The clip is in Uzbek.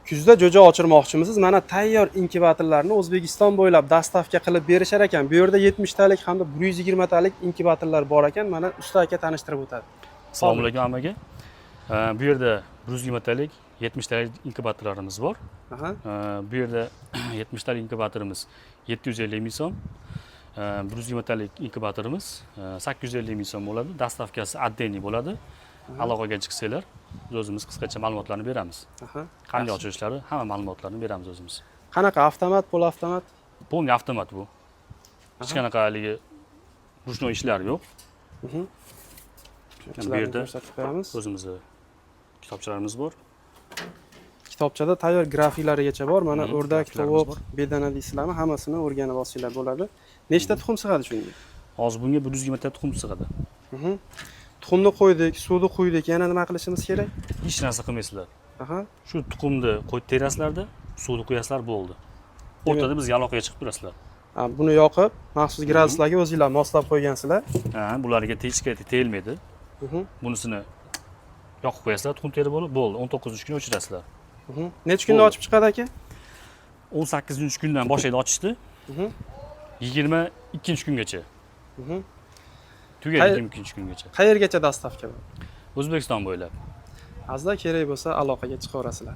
Kuzda jo'ja ochirmoqchimisiz? Mana tayyor inkubatorlarni O'zbekiston bo'ylab dastavka qilib berishar ekan. Bu yerda 70 talik hamda 120 talik inkubatorlar bor ekan. Mana usta aka tanishtirib o'tadi. Assalomu alaykum hammaga. Bu yerda 120 talik, 70 talik inkubatorlarimiz bor. Aha. Bu yerda 70 talik inkubatorimiz 750 ming so'm. 120 talik inkubatorimiz 850 ming so'm bo'ladi. Dastavkasi отдельный bo'ladi. Aloqaga chiqsanglar, biz o'zimiz qisqacha ma'lumotlarni beramiz. Aha. Qanday ochilishlari, hamma ma'lumotlarni beramiz o'zimiz. Qanaqa avtomat, polavtomat? Полный avtomat bu. Hech qanaqa haligi ruchnoy ishlar yo'q. Bu yerda ko'rsatib qo'yamiz. o'zimizning kitobchalarimiz bor. Kitobchada tayyor grafiklarigacha bor. Mana o'rdak, grafiklarimiz tovuq, bedana deysizlarmi? Hammasini o'rganib olsanglar bo'ladi. Nechta tuxum sig'adi shunga? Hozir bunga 120 ta tuxum sig'adi. Tuxumni qo'ydik, suvni quydik. Yana nima qilishimiz kerak? Hech narsa qilmaysizlar. Aha. Shu tuxumni qo'yib terasizlarda, suvni quyasizlar bo'ldi. O'rtada biz yaloqaga chiqib turasizlar. Buni yoqib, maxsus graduslarga o'zingizlar moslab qo'ygansizlar. Bularga hech qayerda tegilmaydi. Bunisini yoqib qo'yasizlar, tuxum terib bo'lib, bo'ldi. 19 kun o'chirasizlar. Necha kunda ochib chiqadi aka? 18-kundan boshlaydi ochishni. 22-kungacha. Tugaydi 22-kungacha. Qayergacha dastavka bor? O'zbekiston bo'ylab. Azda kerak bo'lsa aloqaga chiqaverasizlar.